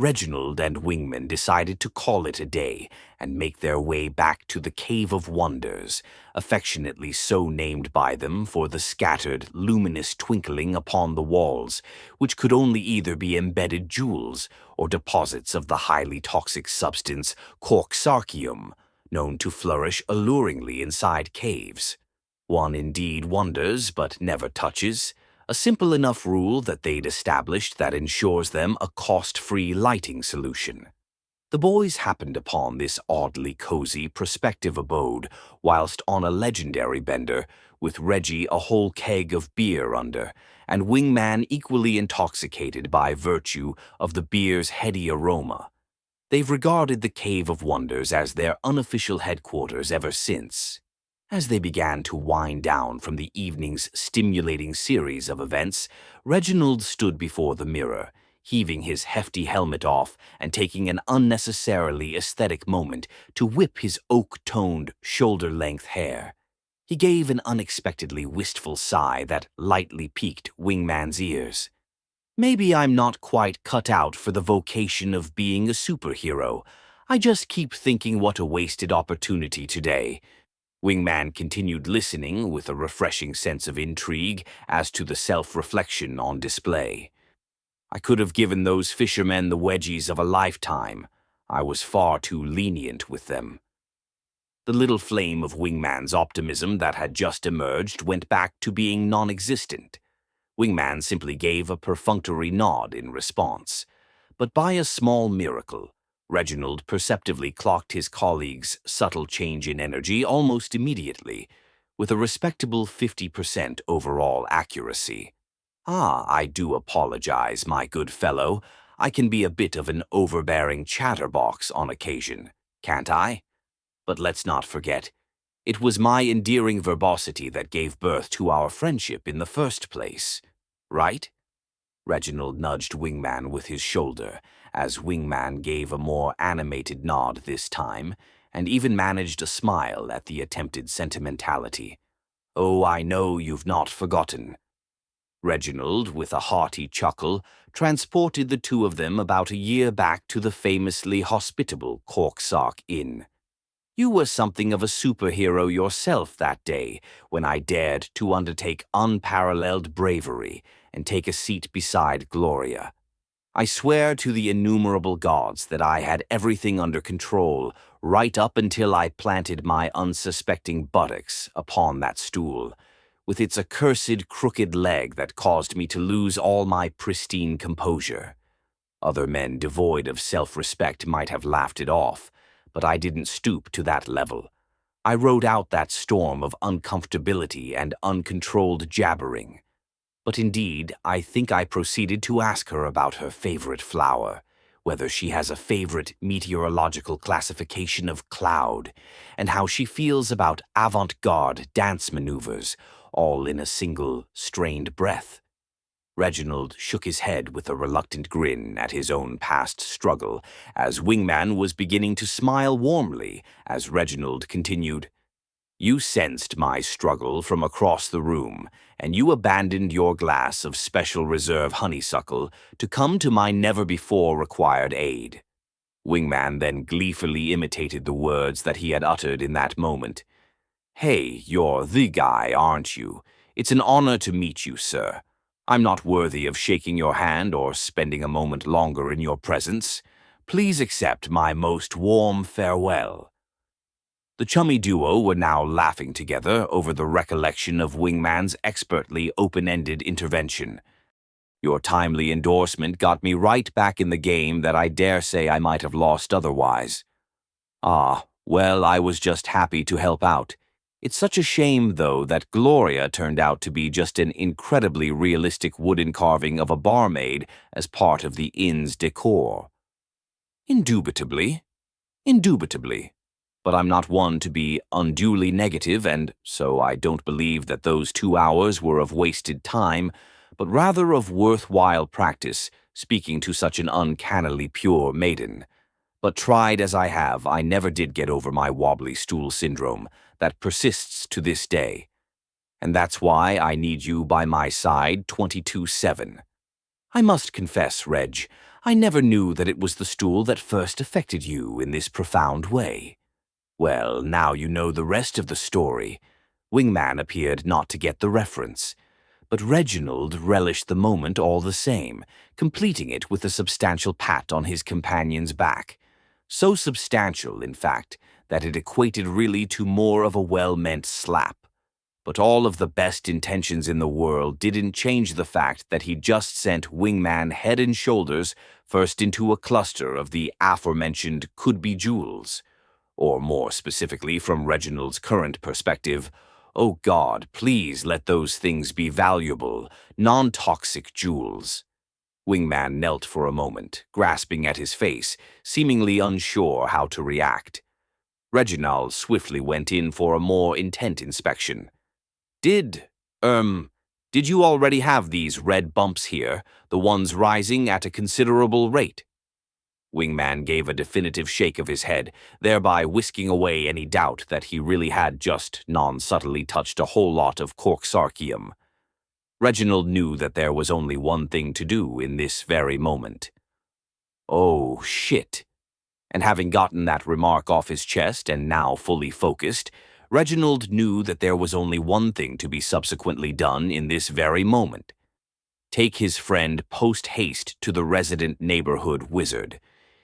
Reginald and Wingman decided to call it a day and make their way back to the Cave of Wonders, affectionately so named by them for the scattered, luminous twinkling upon the walls, which could only either be embedded jewels or deposits of the highly toxic substance corksarchium, known to flourish alluringly inside caves. One indeed wonders, but never touches. A simple enough rule that they'd established that ensures them a cost-free lighting solution. The boys happened upon this oddly cozy prospective abode whilst on a legendary bender, with Reggie a whole keg of beer under, and Wingman equally intoxicated by virtue of the beer's heady aroma. They've regarded the Cave of Wonders as their unofficial headquarters ever since. As they began to wind down from the evening's stimulating series of events, Reginald stood before the mirror, heaving his hefty helmet off and taking an unnecessarily aesthetic moment to whip his oak-toned, shoulder-length hair. He gave an unexpectedly wistful sigh that lightly piqued Wingman's ears. "Maybe I'm not quite cut out for the vocation of being a superhero. I just keep thinking what a wasted opportunity today." Wingman continued listening with a refreshing sense of intrigue as to the self-reflection on display. "I could have given those fishermen the wedgies of a lifetime. I was far too lenient with them." The little flame of Wingman's optimism that had just emerged went back to being non-existent. Wingman simply gave a perfunctory nod in response. But by a small miracle, Reginald perceptively clocked his colleague's subtle change in energy almost immediately, with a respectable 50% overall accuracy. "Ah, I do apologize, my good fellow. I can be a bit of an overbearing chatterbox on occasion, can't I? But let's not forget, it was my endearing verbosity that gave birth to our friendship in the first place, right?" Reginald nudged Wingman with his shoulder, as Wingman gave a more animated nod this time, and even managed a smile at the attempted sentimentality. "Oh, I know you've not forgotten." Reginald, with a hearty chuckle, transported the two of them about a year back to the famously hospitable Corksark Inn. "You were something of a superhero yourself that day when I dared to undertake unparalleled bravery and take a seat beside Gloria. I swear to the innumerable gods that I had everything under control right up until I planted my unsuspecting buttocks upon that stool, with its accursed crooked leg that caused me to lose all my pristine composure. Other men devoid of self-respect might have laughed it off, but I didn't stoop to that level. I rode out that storm of uncomfortability and uncontrolled jabbering. But indeed, I think I proceeded to ask her about her favorite flower, whether she has a favorite meteorological classification of cloud, and how she feels about avant-garde dance maneuvers, all in a single, strained breath. Reginald shook his head with a reluctant grin at his own past struggle, as Wingman was beginning to smile warmly as Reginald continued, "You sensed my struggle from across the room, and you abandoned your glass of special reserve honeysuckle to come to my never-before-required aid." Wingman then gleefully imitated the words that he had uttered in that moment. "Hey, you're the guy, aren't you? It's an honor to meet you, sir. I'm not worthy of shaking your hand or spending a moment longer in your presence. Please accept my most warm farewell." The chummy duo were now laughing together over the recollection of Wingman's expertly open-ended intervention. "Your timely endorsement got me right back in the game that I dare say I might have lost otherwise." "Ah, well, I was just happy to help out. It's such a shame, though, that Gloria turned out to be just an incredibly realistic wooden carving of a barmaid as part of the inn's decor." Indubitably. But I'm not one to be unduly negative, and so I don't believe that those 2 hours were of wasted time, but rather of worthwhile practice, speaking to such an uncannily pure maiden. But tried as I have, I never did get over my wobbly stool syndrome that persists to this day. And that's why I need you by my side 24/7. I must confess, Reg, I never knew that it was the stool that first affected you in this profound way. Well, now you know the rest of the story. Wingman appeared not to get the reference, but Reginald relished the moment all the same, completing it with a substantial pat on his companion's back. So substantial, in fact, that it equated really to more of a well-meant slap. But all of the best intentions in the world didn't change the fact that he just sent Wingman head and shoulders first into a cluster of the aforementioned could-be jewels. Or more specifically, from Reginald's current perspective, oh God, please let those things be valuable, non-toxic jewels. Wingman knelt for a moment, grasping at his face, seemingly unsure how to react. Reginald swiftly went in for a more intent inspection. Did you already have these red bumps here, the ones rising at a considerable rate? Wingman gave a definitive shake of his head, thereby whisking away any doubt that he really had just non-subtly touched a whole lot of corksarkium. Reginald knew that there was only one thing to do in this very moment. Oh, shit. And having gotten that remark off his chest and now fully focused, Reginald knew that there was only one thing to be subsequently done in this very moment. Take his friend post-haste to the resident neighborhood wizard.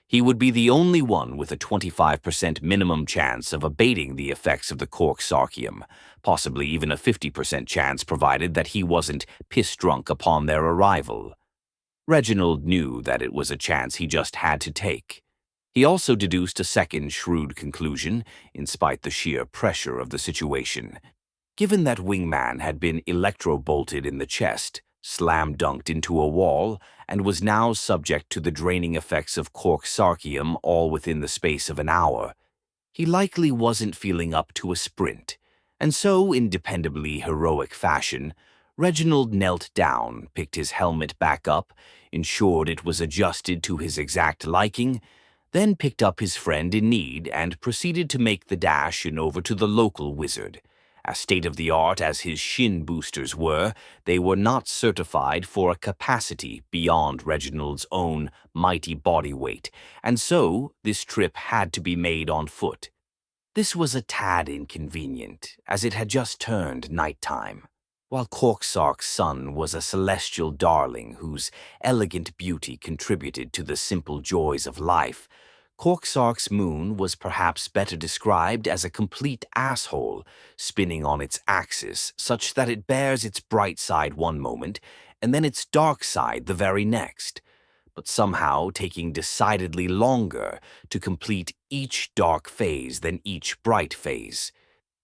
He would be the only one with a 25% minimum chance of abating the effects of the corksarkium, possibly even a 50% chance provided that he wasn't piss-drunk upon their arrival. Reginald knew that it was a chance he just had to take. He also deduced a second shrewd conclusion, in spite the sheer pressure of the situation. Given that Wingman had been electro-bolted in the chest, slam-dunked into a wall, and was now subject to the draining effects of corksarkium all within the space of an hour, he likely wasn't feeling up to a sprint, and so, in dependably heroic fashion, Reginald knelt down, picked his helmet back up, ensured it was adjusted to his exact liking, then picked up his friend in need and proceeded to make the dash in over to the local wizard. As state-of-the-art as his shin boosters were, they were not certified for a capacity beyond Reginald's own mighty body weight, and so this trip had to be made on foot. This was a tad inconvenient, as it had just turned nighttime. While Corksark's sun was a celestial darling whose elegant beauty contributed to the simple joys of life, Corksark's moon was perhaps better described as a complete asshole, spinning on its axis such that it bears its bright side one moment and then its dark side the very next, but somehow taking decidedly longer to complete each dark phase than each bright phase.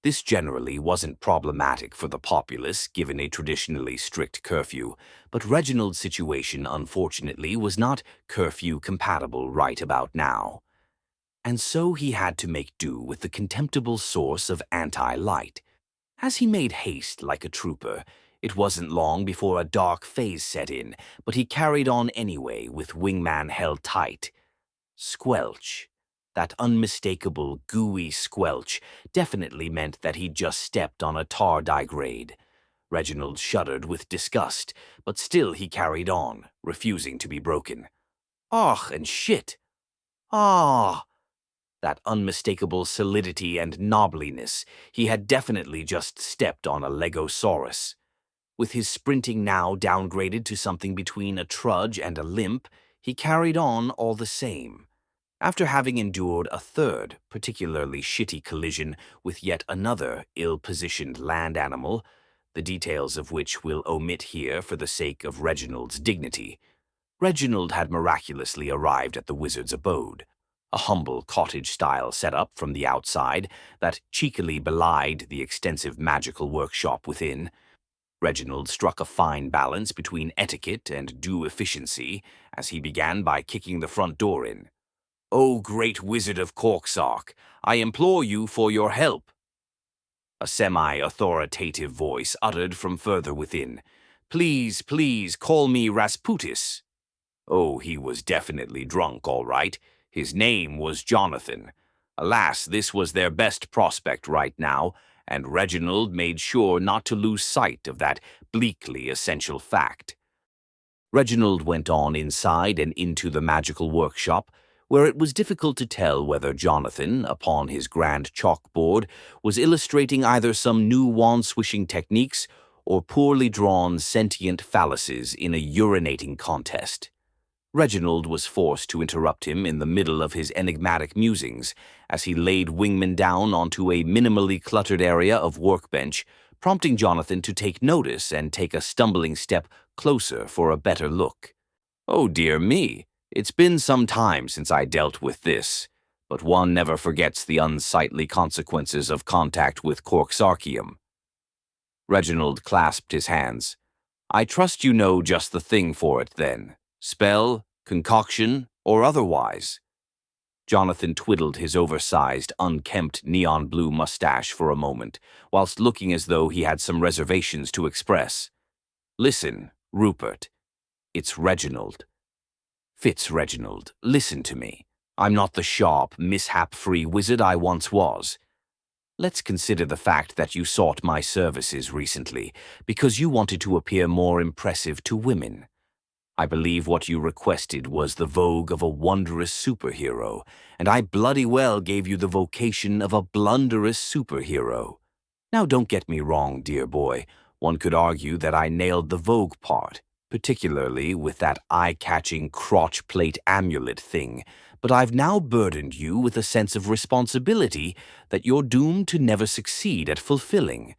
This generally wasn't problematic for the populace, given a traditionally strict curfew, but Reginald's situation, unfortunately, was not curfew-compatible right about now. And so he had to make do with the contemptible source of anti-light. As he made haste like a trooper, it wasn't long before a dark phase set in, but he carried on anyway with Wingman held tight. Squelch. That unmistakable, gooey squelch definitely meant that he'd just stepped on a tardigrade. Reginald shuddered with disgust, but still he carried on, refusing to be broken. "Och, and shit! Ah!" That unmistakable solidity and knobbliness, he had definitely just stepped on a Legosaurus. With his sprinting now downgraded to something between a trudge and a limp, he carried on all the same. After having endured a third, particularly shitty collision with yet another ill-positioned land animal, the details of which we'll omit here for the sake of Reginald's dignity, Reginald had miraculously arrived at the wizard's abode, a humble cottage-style setup from the outside that cheekily belied the extensive magical workshop within. Reginald struck a fine balance between etiquette and due efficiency as he began by kicking the front door in. "O great wizard of Corksark, I implore you for your help," a semi-authoritative voice uttered from further within. "Please, please, call me Rasputis." Oh, he was definitely drunk, all right. His name was Jonathan. Alas, this was their best prospect right now, and Reginald made sure not to lose sight of that bleakly essential fact. Reginald went on inside and into the magical workshop, where it was difficult to tell whether Jonathan, upon his grand chalkboard, was illustrating either some new wand-swishing techniques or poorly drawn sentient phalluses in a urinating contest. Reginald was forced to interrupt him in the middle of his enigmatic musings as he laid Wingman down onto a minimally cluttered area of workbench, prompting Jonathan to take notice and take a stumbling step closer for a better look. "Oh dear me, it's been some time since I dealt with this, but one never forgets the unsightly consequences of contact with Corksarchium." Reginald clasped his hands. "I trust you know just the thing for it, then. Spell, concoction, or otherwise?" Jonathan twiddled his oversized, unkempt neon blue mustache for a moment, whilst looking as though he had some reservations to express. "Listen, Rupert. It's Reginald. Reginald, listen to me. I'm not the sharp, mishap-free wizard I once was. Let's consider the fact that you sought my services recently because you wanted to appear more impressive to women. I believe what you requested was the vogue of a wondrous superhero, and I bloody well gave you the vocation of a blunderous superhero. Now don't get me wrong, dear boy. One could argue that I nailed the vogue part, particularly with that eye-catching crotch plate amulet thing, but I've now burdened you with a sense of responsibility that you're doomed to never succeed at fulfilling.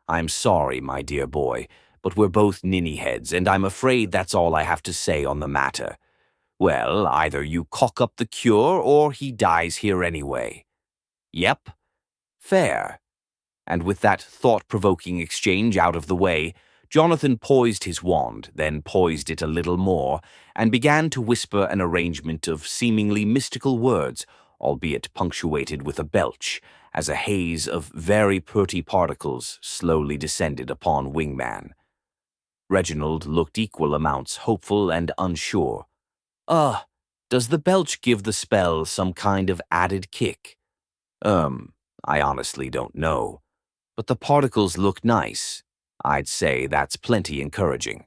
I'm sorry, my dear boy, but we're both ninny-heads, and I'm afraid that's all I have to say on the matter. Well, either you cock up the cure, or he dies here anyway." "Yep. Fair." And with that thought-provoking exchange out of the way, Jonathan poised his wand, then poised it a little more, and began to whisper an arrangement of seemingly mystical words, albeit punctuated with a belch, as a haze of very purty particles slowly descended upon Wingman. Reginald looked equal amounts hopeful and unsure. Does the belch give the spell some kind of added kick?" I honestly don't know. But the particles look nice. I'd say that's plenty encouraging."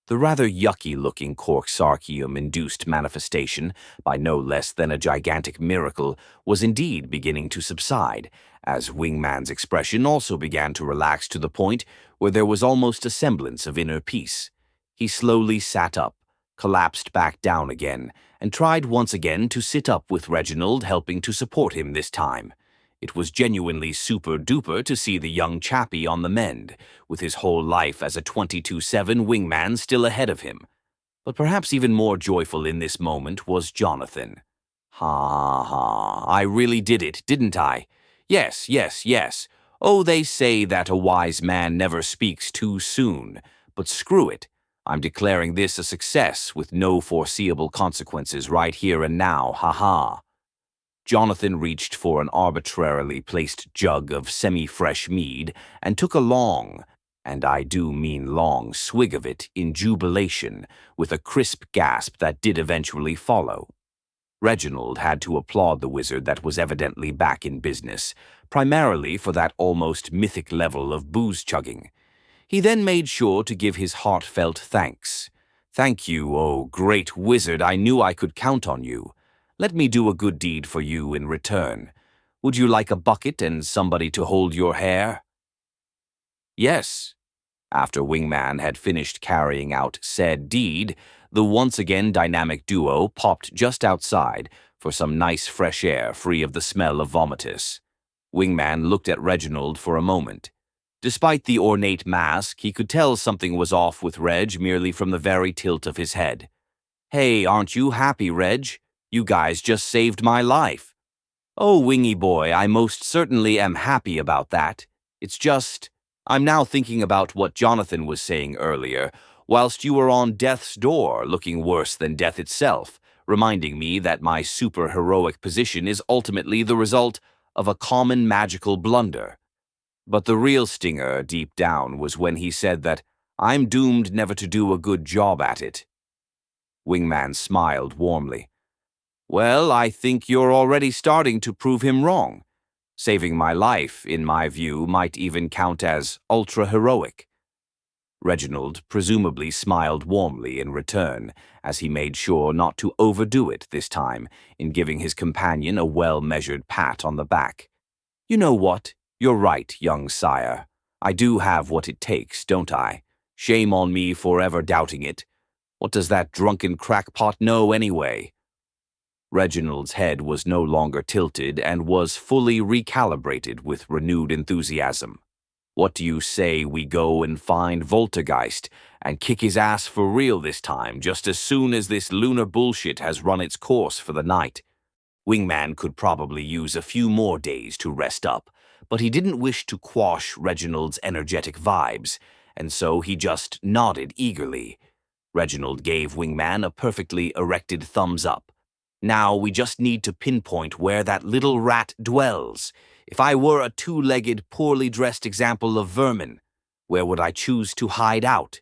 The rather yucky-looking Corksarchium-induced manifestation, by no less than a gigantic miracle, was indeed beginning to subside, as Wingman's expression also began to relax to the point where there was almost a semblance of inner peace. He slowly sat up, collapsed back down again, and tried once again to sit up with Reginald helping to support him this time. It was genuinely super-duper to see the young chappie on the mend, with his whole life as a 22/7 wingman still ahead of him. But perhaps even more joyful in this moment was Jonathan. "Ha ha, I really did it, didn't I? Yes, yes, yes. Oh, they say that a wise man never speaks too soon. But screw it. I'm declaring this a success with no foreseeable consequences right here and now, ha-ha." Jonathan reached for an arbitrarily placed jug of semi-fresh mead and took a long, and I do mean long, swig of it in jubilation, with a crisp gasp that did eventually follow. Reginald had to applaud the wizard that was evidently back in business, primarily for that almost mythic level of booze-chugging. He then made sure to give his heartfelt thanks. "Thank you, oh great wizard, I knew I could count on you. Let me do a good deed for you in return. Would you like a bucket and somebody to hold your hair?" "Yes." After Wingman had finished carrying out said deed, the once again dynamic duo popped just outside for some nice fresh air free of the smell of vomitus. Wingman looked at Reginald for a moment. Despite the ornate mask, he could tell something was off with Reg merely from the very tilt of his head. "Hey, aren't you happy, Reg? You guys just saved my life." "Oh, Wingy boy, I most certainly am happy about that. It's just, I'm now thinking about what Jonathan was saying earlier, whilst you were on death's door, looking worse than death itself, reminding me that my super-heroic position is ultimately the result of a common magical blunder. But the real stinger deep down was when he said that I'm doomed never to do a good job at it." Wingman smiled warmly. "Well, I think you're already starting to prove him wrong. Saving my life, in my view, might even count as ultra-heroic." Reginald presumably smiled warmly in return, as he made sure not to overdo it this time in giving his companion a well-measured pat on the back. "You know what? You're right, young sire. I do have what it takes, don't I? Shame on me for ever doubting it. What does that drunken crackpot know anyway?" Reginald's head was no longer tilted and was fully recalibrated with renewed enthusiasm. "What do you say we go and find Voltergeist and kick his ass for real this time, just as soon as this lunar bullshit has run its course for the night?" Wingman could probably use a few more days to rest up, but he didn't wish to quash Reginald's energetic vibes, and so he just nodded eagerly. Reginald gave Wingman a perfectly erected thumbs up. "Now we just need to pinpoint where that little rat dwells. If I were a two-legged, poorly dressed example of vermin, where would I choose to hide out?"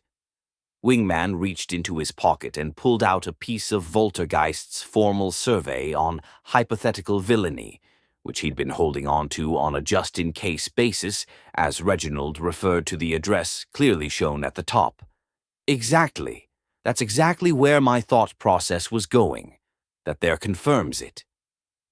Wingman reached into his pocket and pulled out a piece of Voltergeist's formal survey on hypothetical villainy, which he'd been holding on to on a just-in-case basis, as Reginald referred to the address clearly shown at the top. "Exactly. That's exactly where my thought process was going. That there confirms it."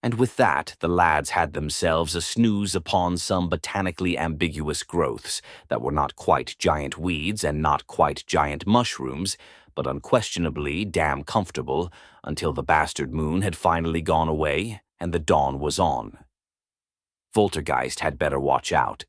And with that, the lads had themselves a snooze upon some botanically ambiguous growths that were not quite giant weeds and not quite giant mushrooms, but unquestionably damn comfortable until the bastard moon had finally gone away and the dawn was on. Voltergeist had better watch out.